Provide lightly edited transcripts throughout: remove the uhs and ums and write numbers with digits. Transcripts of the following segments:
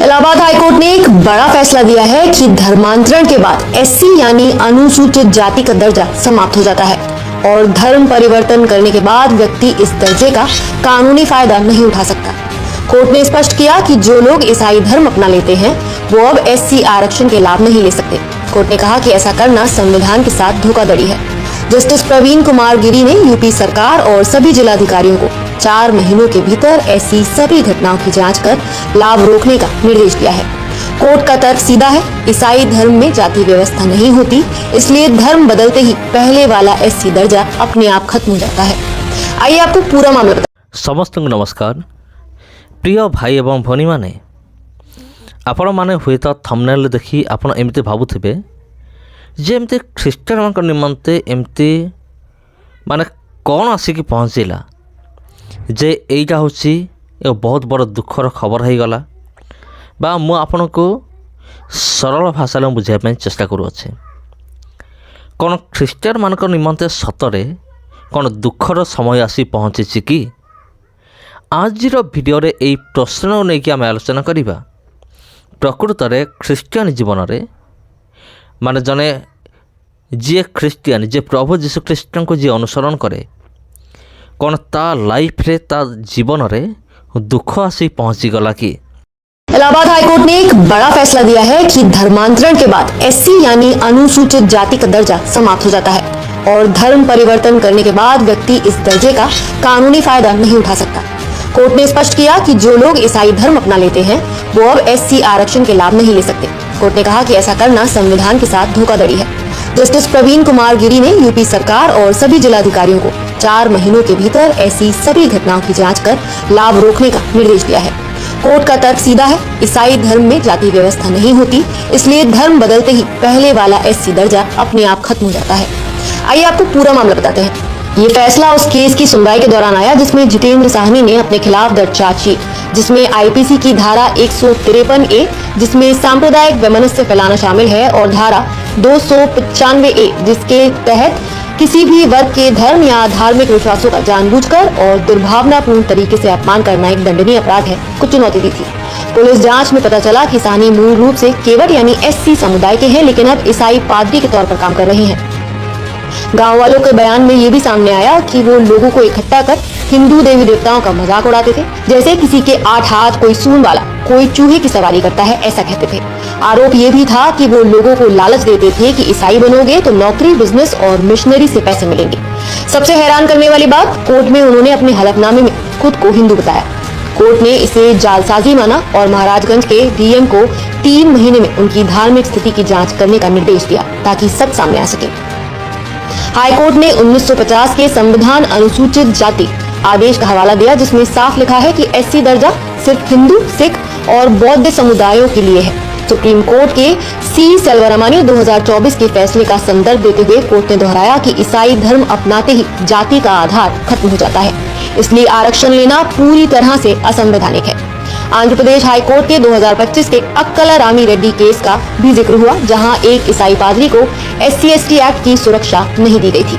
Allahabad high court ने एक बड़ा फैसला दिया है कि धर्मांतरण के बाद एससी यानी अनुसूचित जाति का दर्जा समाप्त हो जाता है और धर्म परिवर्तन करने के बाद व्यक्ति इस दर्जे का कानूनी फायदा नहीं उठा सकता। कोर्ट ने स्पष्ट किया कि जो लोग ईसाई धर्म अपना लेते हैं वो अब एससी आरक्षण के लाभ नहीं ले सकते। कोर्ट ने कहा कि ऐसा करना संविधान के साथ धोखाधड़ी है। जस्टिस प्रवीण कुमार गिरी ने यूपी सरकार और सभी जिलाधिकारियों को 4 महीनों के भीतर ऐसी सभी घटनाओं की जांच कर लाभ रोकने का निर्देश दिया है। कोर्ट का तर्क सीधा है, ईसाई धर्म में जाति व्यवस्था नहीं होती, इसलिए धर्म बदलते ही पहले वाला एससी दर्जा अपने आप खत्म हो जाता है। आइए आपको पूरा मामला बताएं। समस्त नमस्कार प्रिय भाई एवं भनी माने आपण माने हुए तो थंबनेल देखी आपण एमती भाबुथिबे जे एमती ख्रीष्टियन मान निमंते एमती माने कौन आसिक पहुँचला जे यहीटा हूँ एक बहुत बड़ दुखर खबर हो गला बा मु आपन को सरल भाषा बुझाई चेष्टा करुचे। कौन ख्रीष्टियन मान निमंते सतरे कौन दुखर समय आसी पहुँची कि आज भिडियो यही प्रश्न को लेकिन आम आलोचना करवा। प्रकृत में ख्रीष्टियन जीवन में माने जने जी ख्रीष्टियन जे प्रभु जीशु ख्रीष्ट को जी अनुसरण करे कौन ता लाइफ रे ता जीवन रे दुख आसी पहुँची गला कि इलाहाबाद हाईकोर्ट ने एक बड़ा फैसला दिया है कि धर्मांतरण के बाद एससी यानी अनुसूचित जाति का दर्जा समाप्त हो जाता है और धर्म परिवर्तन करने के बाद व्यक्ति इस दर्जे का कानूनी फायदा नहीं उठा सकता। कोर्ट ने स्पष्ट किया कि जो लोग ईसाई धर्म अपना लेते हैं वो अब एससी आरक्षण के लाभ नहीं ले सकते। कोर्ट ने कहा कि ऐसा करना संविधान के साथ धोखाधड़ी है। जस्टिस प्रवीण कुमार गिरी ने यूपी सरकार और सभी जिलाधिकारियों को 4 महीनों के भीतर ऐसी सभी घटनाओं की जांच कर लाभ रोकने का निर्देश दिया है। कोर्ट का तर्क सीधा है, ईसाई धर्म में जाति व्यवस्था नहीं होती, इसलिए धर्म बदलते ही पहले वाला एससी दर्जा अपने आप खत्म हो जाता है। आइए आपको पूरा मामला बताते हैं। ये फैसला उस केस की सुनवाई के दौरान आया जिसमें जितेंद्र साहनी ने अपने खिलाफ दर्ज चार्जशीट जिसमें आईपीसी की धारा 153A जिसमें सांप्रदायिक वैमनस्य फैलाना शामिल है और धारा 295A जिसके तहत किसी भी वर्ग के धर्म या धार्मिक विश्वासों का जानबूझकर और दुर्भावनापूर्ण तरीके से अपमान करना एक दंडनीय अपराध है को चुनौती दी थी। पुलिस जांच में पता चला कि साहनी मूल रूप से केवट यानी एससी समुदाय के हैं लेकिन अब ईसाई पादरी के तौर पर काम कर रहे हैं। गांव वालों के बयान में ये भी सामने आया कि वो लोगों को इकट्ठा कर हिंदू देवी देवताओं का मजाक उड़ाते थे, जैसे किसी के 8 हाथ, कोई सूंड वाला, कोई चूहे की सवारी करता है, ऐसा कहते थे। आरोप ये भी था कि वो लोगों को लालच देते थे कि ईसाई बनोगे तो नौकरी, बिजनेस और मिशनरी से पैसे मिलेंगे। सबसे हैरान करने वाली बात, कोर्ट में उन्होंने अपने हलफनामे में खुद को हिंदू बताया। कोर्ट ने इसे जालसाजी माना और महाराजगंज के डीएम को 3 महीने में उनकी धार्मिक स्थिति की जाँच करने का निर्देश दिया ताकि सब सामने आ सके। हाईकोर्ट ने 1950 के संविधान अनुसूचित जाति आदेश का हवाला दिया जिसमें साफ लिखा है कि एससी दर्जा सिर्फ हिंदू, सिख और बौद्ध समुदायों के लिए है। सुप्रीम कोर्ट के सी सेल्वरामानी 2024 के फैसले का संदर्भ देते हुए कोर्ट ने दोहराया कि ईसाई धर्म अपनाते ही जाति का आधार खत्म हो जाता है, इसलिए आरक्षण लेना पूरी तरह से असंवैधानिक है। आंध्र प्रदेश हाईकोर्ट के 2025 के अक्कला रामी रेड्डी केस का भी जिक्र हुआ जहां एक ईसाई पादरी को SC/ST एक्ट की सुरक्षा नहीं दी गई थी।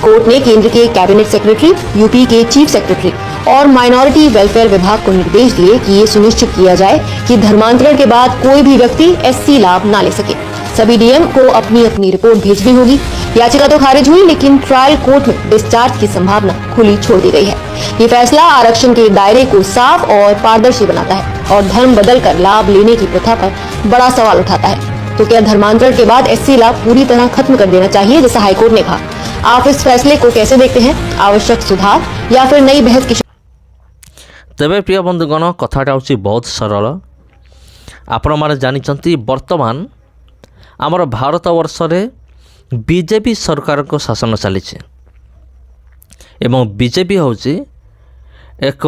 कोर्ट ने केंद्र के कैबिनेट सेक्रेटरी, यूपी के चीफ सेक्रेटरी और माइनॉरिटी वेलफेयर विभाग को निर्देश दिए कि ये सुनिश्चित किया जाए कि धर्मांतरण के बाद कोई भी व्यक्ति एससी लाभ न ले सके। सभी डीएम को अपनी अपनी रिपोर्ट भेजनी होगी। याचिका तो खारिज हुई लेकिन ट्रायल कोर्ट में डिस्चार्ज की संभावना खुली छोड़ दी गई है। ये फैसला आरक्षण के दायरे को साफ और पारदर्शी बनाता है और धर्म बदल कर लाभ लेने की प्रथा पर बड़ा सवाल उठाता है। तो क्या धर्मांतरण के बाद एससी लाभ पूरी तरह खत्म कर देना चाहिए जैसा हाईकोर्ट ने कहा? आप इस फैसले को कैसे देखते हैं? आवश्यक सुधार या फिर नई बहस की? तेरे प्रिय बंधुगण, कथाटा हूँ बहुत सरल। आपण मैंने जानते बर्तमान आमर भारत वर्ष रे बीजेपी सरकार को शासन चली एवं बीजेपी हूँ एक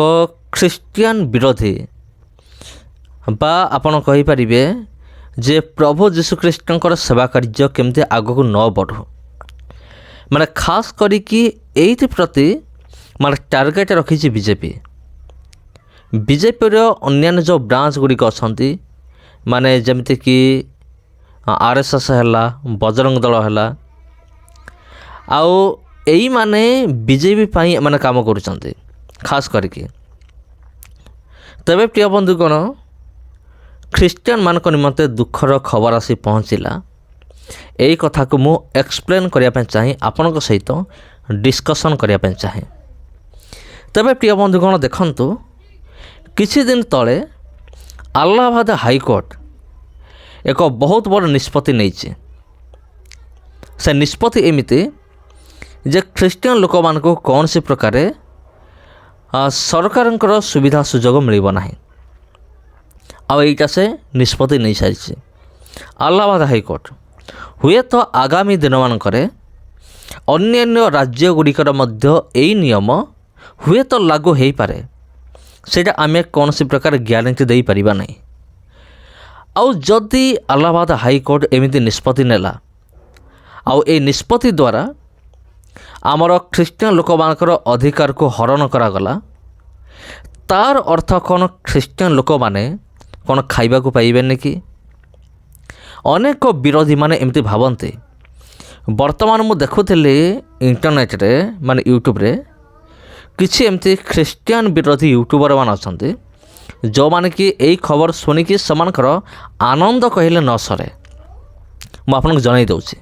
ख्रीष्टियन विरोधी बा आपण कहींपारे जे प्रभु जीशु ख्रीष्टर सेवा कार्य केमती आगक न बढ़ू माने खास करिकी एइथि प्रति माने टार्गेट रखी बीजेपी। बीजेपी अन्यान्य जो ब्रांच गुड़िक अच्छा माने जमती कि आरएसएस है, बजरंग दल है, आउ यही माने बीजेपी पाई माने काम करुँच खास करके। तेरे प्रिय बंधुगण, ଖ୍ରୀଷ୍ଟିଆନ ମାନଙ୍କ ନିମନ୍ତେ ଦୁଃଖର ଖବର ଆସି ପହଞ୍ଚିଲା। ଏହି କଥାକୁ ମୁଁ ଏକ୍ସପ୍ଲେନ୍ କରିବା ପାଇଁ ଚାହେଁ, ଆପଣଙ୍କ ସହିତ ଡିସ୍କସନ୍ କରିବା ପାଇଁ ଚାହେଁ। ତେବେ ପ୍ରିୟ ବନ୍ଧୁଗଣ ଦେଖନ୍ତୁ, କିଛି ଦିନ ତଳେ ଆହ୍ଲାବାଦ ହାଇକୋର୍ଟ ଏକ ବହୁତ ବଡ଼ ନିଷ୍ପତ୍ତି ନେଇଛି। ସେ ନିଷ୍ପତ୍ତି ଏମିତି ଯେ ଖ୍ରୀଷ୍ଟିଆନ ଲୋକମାନଙ୍କୁ କୌଣସି ପ୍ରକାରେ ସରକାରଙ୍କର ସୁବିଧା ସୁଯୋଗ ମିଳିବ ନାହିଁ। ଆଉ ଏଇଟା ସେ ନିଷ୍ପତ୍ତି ନେଇସାରିଛି ଆହ୍ଲାବାଦ ହାଇକୋର୍ଟ। ହୁଏତ ଆଗାମୀ ଦିନମାନଙ୍କରେ ଅନ୍ୟାନ୍ୟ ରାଜ୍ୟଗୁଡ଼ିକର ମଧ୍ୟ ଏହି ନିୟମ ହୁଏତ ଲାଗୁ ହୋଇପାରେ, ସେଇଟା ଆମେ କୌଣସି ପ୍ରକାର ଗ୍ୟାରେଣ୍ଟି ଦେଇପାରିବା ନାହିଁ। ଆଉ ଯଦି ଆହ୍ଲାବାଦ ହାଇକୋର୍ଟ ଏମିତି ନିଷ୍ପତ୍ତି ନେଲା, ଆଉ ଏହି ନିଷ୍ପତ୍ତି ଦ୍ୱାରା ଆମର ଖ୍ରୀଷ୍ଟିଆନ ଲୋକମାନଙ୍କର ଅଧିକାରକୁ ହରଣ କରାଗଲା, ତାର ଅର୍ଥ କ'ଣ ଖ୍ରୀଷ୍ଟିଆନ ଲୋକମାନେ କ'ଣ ଖାଇବାକୁ ପାଇବେନି କି? ଅନେକ ବିରୋଧୀମାନେ ଏମିତି ଭାବନ୍ତି। ବର୍ତ୍ତମାନ ମୁଁ ଦେଖୁଥିଲି ଇଣ୍ଟରନେଟ୍ରେ ମାନେ ୟୁଟ୍ୟୁବରେ କିଛି ଏମିତି ଖ୍ରୀଷ୍ଟିଆନ ବିରୋଧୀ ୟୁଟ୍ୟୁବର ମାନେ ଅଛନ୍ତି, ଯେଉଁମାନେ କି ଏଇ ଖବର ଶୁଣିକି ସେମାନଙ୍କର ଆନନ୍ଦ କହିଲେ ନ ସରେ। ମୁଁ ଆପଣଙ୍କୁ ଜଣାଇ ଦେଉଛି।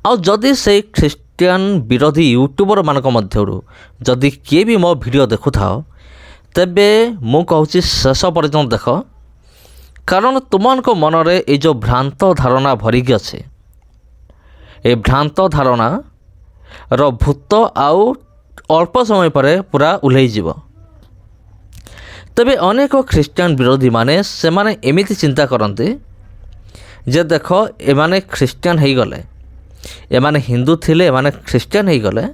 ଆଉ ଯଦି ସେଇ ଖ୍ରୀଷ୍ଟିଆନ ବିରୋଧୀ ୟୁଟ୍ୟୁବର ମାନଙ୍କ ମଧ୍ୟରୁ ଯଦି କିଏ ବି ମୋ ଭିଡ଼ିଓ ଦେଖୁଥାଅ, ତେବେ ମୁଁ କହୁଛି ଶେଷ ପର୍ଯ୍ୟନ୍ତ ଦେଖ, କାରଣ ତୁମମାନଙ୍କ ମନରେ ଏଇ ଯେଉଁ ଭ୍ରାନ୍ତ ଧାରଣା ଭରିକି ଅଛି, ଏ ଭ୍ରାନ୍ତ ଧାରଣାର ଭୂତ ଆଉ ଅଳ୍ପ ସମୟ ପରେ ପୁରା ଓହ୍ଲାଇଯିବ। ତେବେ ଅନେକ ଖ୍ରୀଷ୍ଟିଆନ ବିରୋଧୀମାନେ ସେମାନେ ଏମିତି ଚିନ୍ତା କରନ୍ତି ଯେ ଦେଖ, ଏମାନେ ଖ୍ରୀଷ୍ଟିଆନ ହେଇଗଲେ, ଏମାନେ ହିନ୍ଦୁ ଥିଲେ, ଏମାନେ ଖ୍ରୀଷ୍ଟିଆନ ହେଇଗଲେ,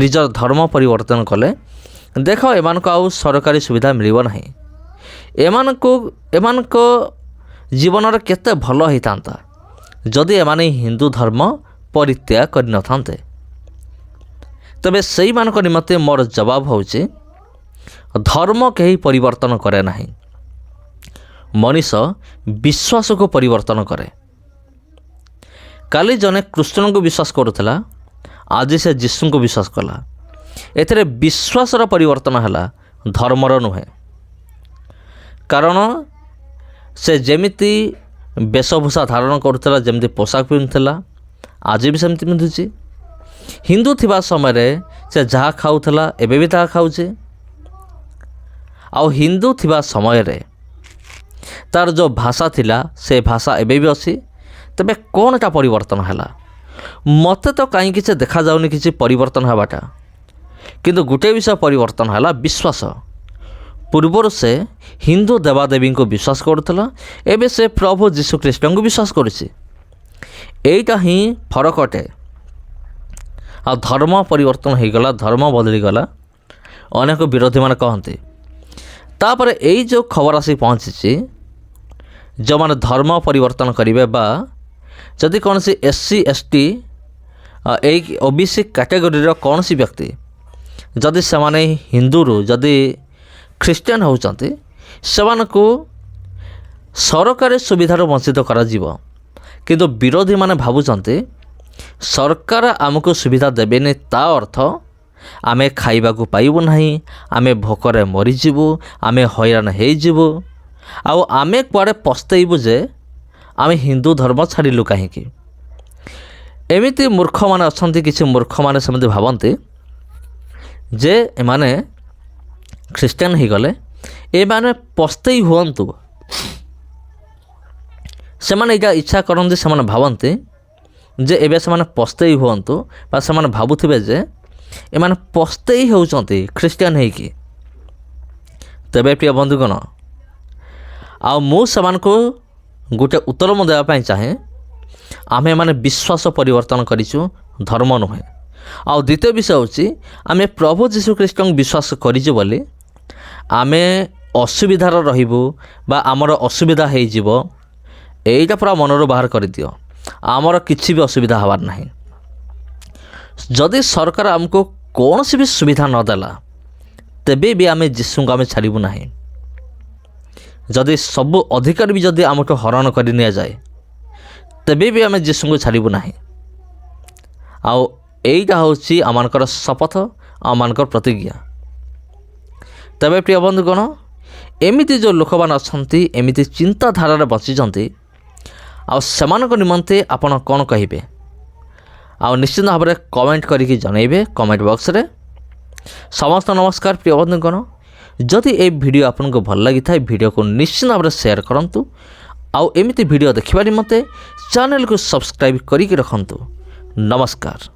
ନିଜର ଧର୍ମ ପରିବର୍ତ୍ତନ କଲେ, ଦେଖ ଏମାନଙ୍କୁ ଆଉ ସରକାରୀ ସୁବିଧା ମିଳିବ ନାହିଁ। ଏମାନଙ୍କ ଜୀବନରେ କେତେ ଭଲ ହେଇଥାନ୍ତା ଯଦି ଏମାନେ ହିନ୍ଦୁ ଧର୍ମ ପରିତ୍ୟାଗ କରିନଥାନ୍ତେ। ତେବେ ସେଇମାନଙ୍କ ନିମନ୍ତେ ମୋର ଜବାବ ହେଉଛି, ଧର୍ମ କେହି ପରିବର୍ତ୍ତନ କରେ ନାହିଁ, ମଣିଷ ବିଶ୍ୱାସକୁ ପରିବର୍ତ୍ତନ କରେ। କାଲି ଜଣେ କୃଷ୍ଣଙ୍କୁ ବିଶ୍ୱାସ କରୁଥିଲା, ଆଜି ସେ ଯୀଶୁଙ୍କୁ ବିଶ୍ୱାସ କଲା। ଏଥିରେ ବିଶ୍ୱାସର ପରିବର୍ତ୍ତନ ହେଲା, ଧର୍ମର ନୁହେଁ। କାରଣ ସେ ଯେମିତି ବେଶଭୂଷା ଧାରଣ କରୁଥିଲା, ଯେମିତି ପୋଷାକ ପିନ୍ଧୁଥିଲା, ଆଜି ବି ସେମିତି ପିନ୍ଧୁଛି। ହିନ୍ଦୁ ଥିବା ସମୟରେ ସେ ଯାହା ଖାଉଥିଲା, ଏବେ ବି ତାହା ଖାଉଛି। ଆଉ ହିନ୍ଦୁ ଥିବା ସମୟରେ ତାର ଯେଉଁ ଭାଷା ଥିଲା, ସେ ଭାଷା ଏବେ ବି ଅଛି। ତେବେ କ'ଣଟା ପରିବର୍ତ୍ତନ ହେଲା? ମୋତେ ତ କାହିଁ କିଛି ଦେଖାଯାଉନି କିଛି ପରିବର୍ତ୍ତନ ହେବାଟା। କିନ୍ତୁ ଗୋଟିଏ ବିଷୟ ପରିବର୍ତ୍ତନ ହେଲା, ବିଶ୍ୱାସ। ପୂର୍ବରୁ ସେ ହିନ୍ଦୁ ଦେବାଦେବୀଙ୍କୁ ବିଶ୍ୱାସ କରୁଥିଲା, ଏବେ ସେ ପ୍ରଭୁ ଯୀଶୁଖ୍ରୀଷ୍ଟଙ୍କୁ ବିଶ୍ୱାସ କରୁଛି। ଏଇଟା ହିଁ ଫରକ ଅଟେ। ଆଉ ଧର୍ମ ପରିବର୍ତ୍ତନ ହୋଇଗଲା, ଧର୍ମ ବଦଳିଗଲା, ଅନେକ ବିରୋଧୀମାନେ କହନ୍ତି। ତାପରେ ଏଇ ଯେଉଁ ଖବର ଆସି ପହଞ୍ଚିଛି, ଯେଉଁମାନେ ଧର୍ମ ପରିବର୍ତ୍ତନ କରିବେ ବା ଯଦି କୌଣସି SC ST ଏଇ OBC କ୍ୟାଟେଗୋରୀର କୌଣସି ବ୍ୟକ୍ତି ଯଦି ସେମାନେ ହିନ୍ଦୁରୁ ଯଦି ଖ୍ରୀଷ୍ଟିଆନ ହେଉଛନ୍ତି, ସେମାନଙ୍କୁ ସରକାରୀ ସୁବିଧାରୁ ବଞ୍ଚିତ କରାଯିବ। କିନ୍ତୁ ବିରୋଧୀମାନେ ଭାବୁଛନ୍ତି ସରକାର ଆମକୁ ସୁବିଧା ଦେବେନି, ତା ଅର୍ଥ ଆମେ ଖାଇବାକୁ ପାଇବୁ ନାହିଁ, ଆମେ ଭୋକରେ ମରିଯିବୁ, ଆମେ ହଇରାଣ ହେଇଯିବୁ, ଆଉ ଆମେ କୁଆଡ଼େ ପସ୍ତେଇବୁ ଯେ ଆମେ ହିନ୍ଦୁ ଧର୍ମ ଛାଡ଼ିଲୁ କାହିଁକି। ଏମିତି ମୂର୍ଖମାନେ ଅଛନ୍ତି, କିଛି ମୂର୍ଖମାନେ ସେମିତି ଭାବନ୍ତି ଯେ ଏମାନେ ଖ୍ରୀଷ୍ଟିଆନ ହେଇଗଲେ ଏମାନେ ପସ୍ତେଇ ହୁଅନ୍ତୁ। ସେମାନେ ଏଇଟା ଇଚ୍ଛା କରନ୍ତି, ସେମାନେ ଭାବନ୍ତି ଯେ ଏବେ ସେମାନେ ପସ୍ତେଇ ହୁଅନ୍ତୁ, ବା ସେମାନେ ଭାବୁଥିବେ ଯେ ଏମାନେ ପସ୍ତେଇ ହେଉଛନ୍ତି ଖ୍ରୀଷ୍ଟିଆନ ହେଇକି। ତେବେ ପ୍ରିୟ ବନ୍ଧୁଗଣ, ଆଉ ମୁଁ ସେମାନଙ୍କୁ ଗୋଟେ ଉତ୍ତର ମୁଁ ଦେବା ପାଇଁ ଚାହେଁ, ଆମେ ଏମାନେ ବିଶ୍ୱାସ ପରିବର୍ତ୍ତନ କରିଛୁ, ଧର୍ମ ନୁହେଁ। ଆଉ ଦ୍ୱିତୀୟ ବିଷୟ ହେଉଛି, ଆମେ ପ୍ରଭୁ ଯୀଶୁଖ୍ରୀଷ୍ଟଙ୍କୁ ବିଶ୍ୱାସ କରିଛୁ ବୋଲି ଆମେ ଅସୁବିଧାରେ ରହିବୁ ବା ଆମର ଅସୁବିଧା ହେଇଯିବ, ଏଇଟା ପୁରା ମନରୁ ବାହାର କରିଦିଅ। ଆମର କିଛି ବି ଅସୁବିଧା ହେବାର ନାହିଁ। ଯଦି ସରକାର ଆମକୁ କୌଣସି ବି ସୁବିଧା ନ ଦେଲା, ତେବେ ବି ଆମେ ଯୀଶୁଙ୍କୁ ଆମେ ଛାଡ଼ିବୁ ନାହିଁ। ଯଦି ସବୁ ଅଧିକାର ବି ଯଦି ଆମଠୁ ହରଣ କରି ନିଆଯାଏ, ତେବେ ବି ଆମେ ଯୀଶୁଙ୍କୁ ଛାଡ଼ିବୁ ନାହିଁ। ଆଉ ଏଇଟା ହେଉଛି ଆମମାନଙ୍କର ଶପଥ, ଆମମାନଙ୍କର ପ୍ରତିଜ୍ଞା। ତେବେ ପ୍ରିୟ ବନ୍ଧୁଗଣ, एमिति जो लोक मैंने अच्छा एमिति चिंताधारा बचिंट आउ सेमानक निमंते आपण कौन कहिबे आउ निश्चित भाव में कमेंट करिकी जनइबे कमेंट बॉक्स रे। समस्त नमस्कार प्रिय बंधुगण, जदि ए वीडियो आपको भल लगी था वीडियो को निश्चित भाव में शेयर करूँ आउ एमिति वीडियो देखिबा निमंते चैनल को सब्सक्राइब करिकी रखंतु। नमस्कार।